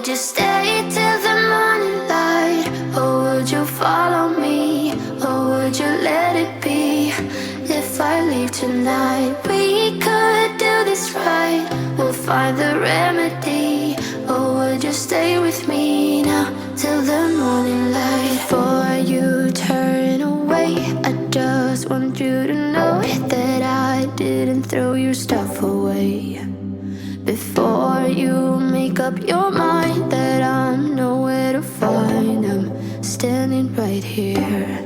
you stay till the morning light? Or would you follow me? Or would you let it be? If I leave tonight, we could do this right. We'll find the remedy. Or would you stay with me now till the morning light? Before you turn away, I just want you to know that I didn't throw your stuff away. Before you make up your mind that I'm nowhere to find, I'm standing right here.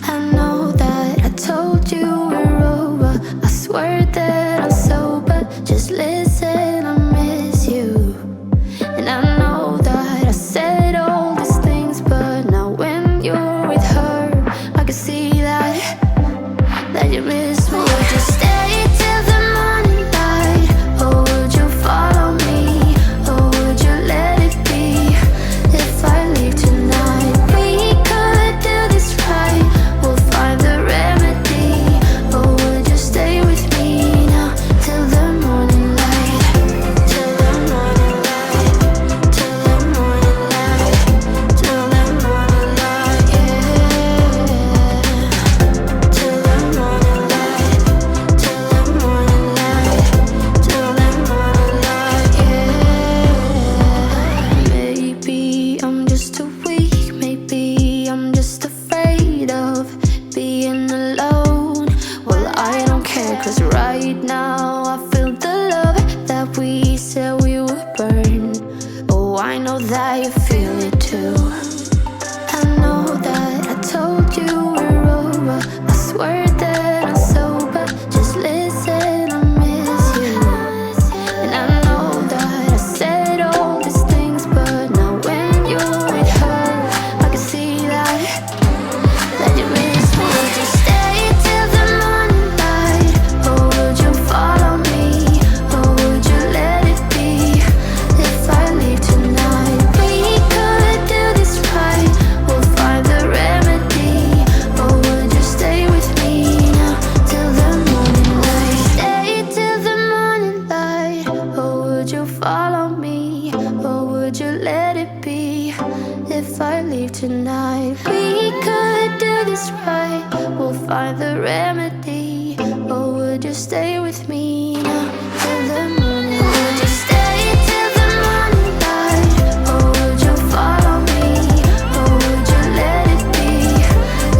I know that I told you we're over. I swear that I'm sober. Just listen, I miss you. And I know that I said all these things, but now when you're with her, I can see that you miss me. Would you stay till the morning light? Or would you follow me? Or would you let it be? If I leave tonight, we could do this right. We'll find the remedy. Or would you stay with me now till the morning light? Till the morning light. Till the morning light. Till the morning light, yeah. Till the morning light. Till the morning light. Till the morning light, yeah. Maybe I'm just too weak. Maybe I'm just afraid of being alone. Well, I don't care, 'cause right now I feel the love that we said we would burn. Oh, I know that you feel it too. I know that I told you we're over. I swear that I'm sober. Just listen, I miss you. And I know that I said all these things, but now when you're with her, I can see that you miss me. Would you stay till the morning light? Or would you follow me? Or would you let it be? If I leave tonight, we could do this right. We'll find the remedy. Or would you stay with me now till the morning light? Stay till the morning light. Or would you follow me? Or would you let it be? If I leave tonight, we could do this right. We'll find the remedy. Or would you stay with me now till the morning light? Would you stay till the morning light? Or would you follow me? Or would you let it be?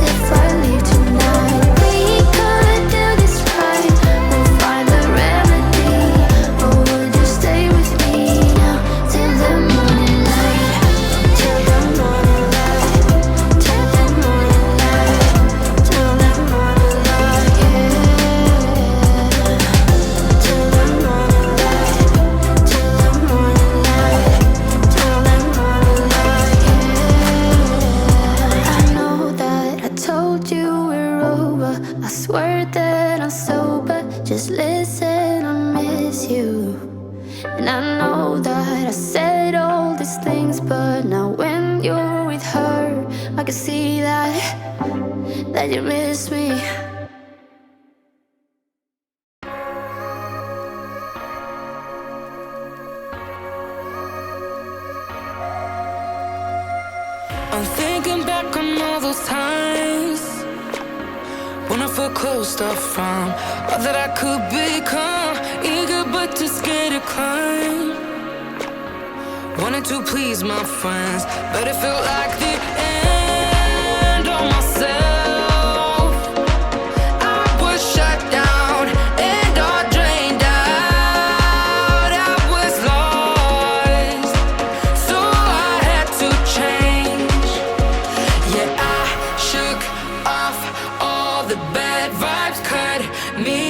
If I leave tonight, we could do this right. We'll find the remedy. Or would you stay with me now till the morning light? Till the morning light. Till the morning light. Till the morning light, yeah. Till the morning light. Till the morning light. Till the morning light, yeah. I know that I told you we're over. I swear that I'm sober. Just listen, I miss you. And I know that I said all these things, but now when you're with her, I can see that you miss me. I'm thinking back on all those times when I felt closed off from all that I could become. Eager but too scared to climb. Wanted to please my friends, but it felt like the end of myself. I was shut down and all drained out. I was lost, so I had to change. Yeah, I shook off all the bad vibes, cut me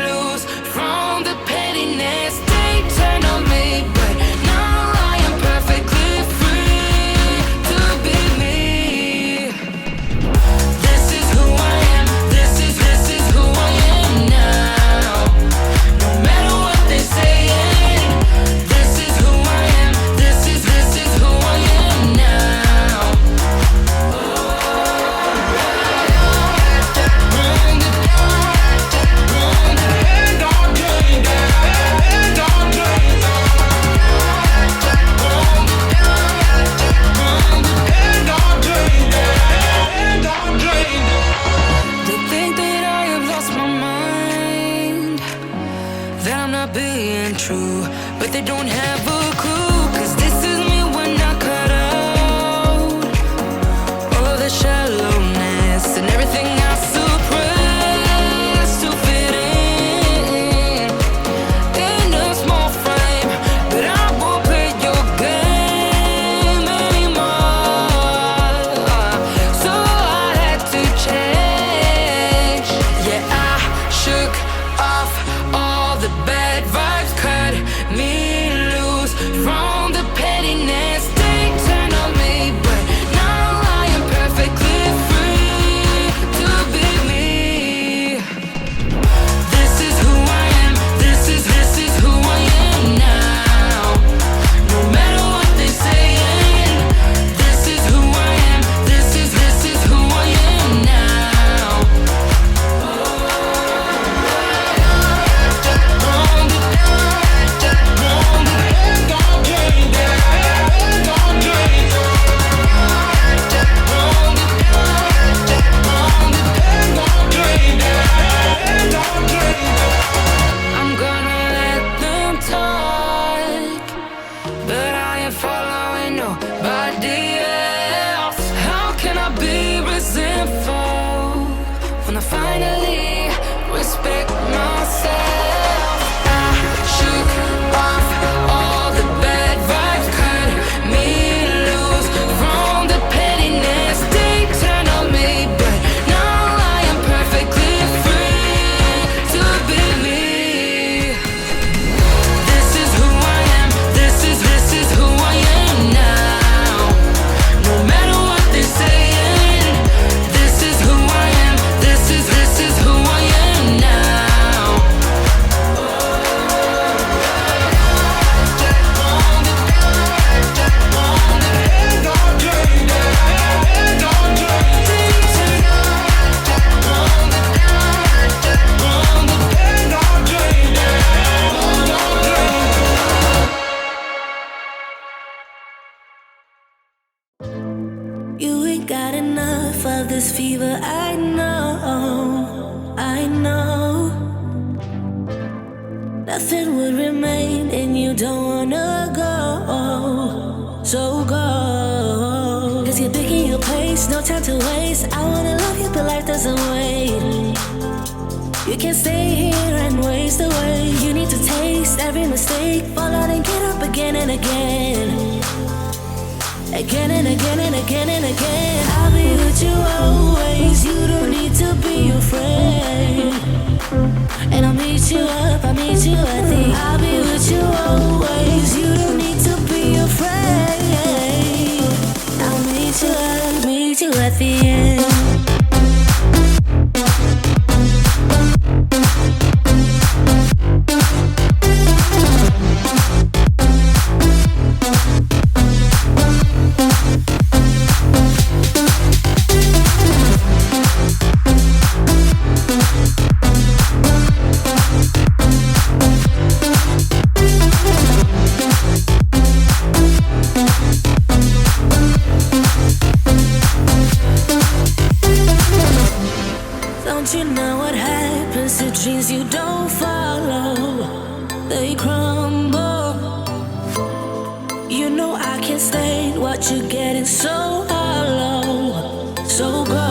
loose from the pettiness they turned on me. But now I am perfectly free to be me. don't have a clue, 'cause this is me when I cut out all the shallowness and everything I suppress to fit in a small frame. But I won't play your game anymore, so I had to change. Yeah, I shook off all the bad vibes, cut me loose from the pettiness they turn on me. But now I am perfectly free to be me. This is who I am. This is who I am now. No matter what they saying, this is who I am. This is who I am now. I'm gonna let them talk, but I ain't following nobody else. How can I be resentful when I finally respect myself? I shook off all the bad vibes, cut me loose from the pettiness they turn on me. But now I am perfectly free to be me. This is who I am. This is who I am now. No matter what they're saying, this is who I am. This is who I am now. You ain't got enough of this fever, I know, I know. Nothing would remain and you don't wanna go, so go. 'Cause you're picking your place, no time to waste. I wanna love you but life doesn't wait. You can't stay here and waste away. You need to taste every mistake, fall out and get up again and again. Again and again and again and again. I'll be with you always. You don't need to be afraid. And I'll meet you up, I'll meet you at the. I'll be with you always. You don't need to be afraid. I'll meet you up, meet you at the end. Don't you know what happens to dreams you don't follow? They crumble. You know I can't stay. What you're getting so hollow, so go.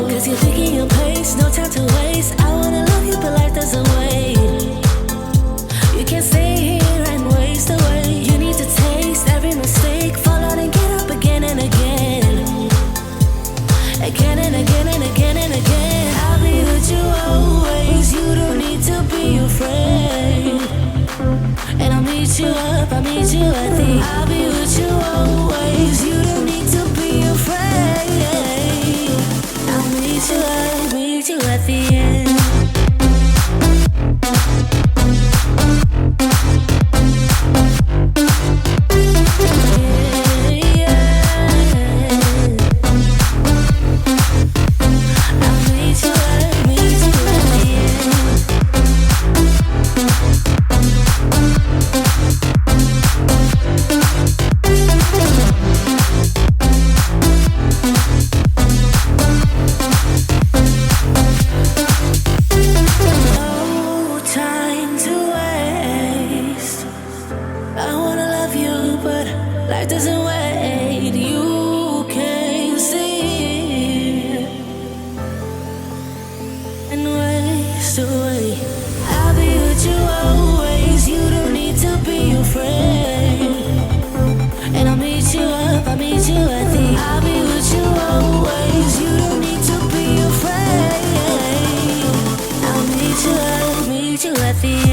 'Cause you're picking your pace, no time to waste. I wanna love you but life doesn't wait. You can't stay here and waste away. You need to taste every mistake, fall out and get up again and again. Again and again and again and again. I'll be with you always. You don't need to be afraid. And I'll meet you up, I'll meet you at the. I'll be with you always. You don't need to be afraid. I'll meet you up, meet you at the end. Life doesn't wait, you can see it and waste away. I'll be with you always, you don't need to be afraid. And I'll meet you up, I'll meet you at the I'll be with you always, you don't need to be afraid. I'll meet you up, meet you at the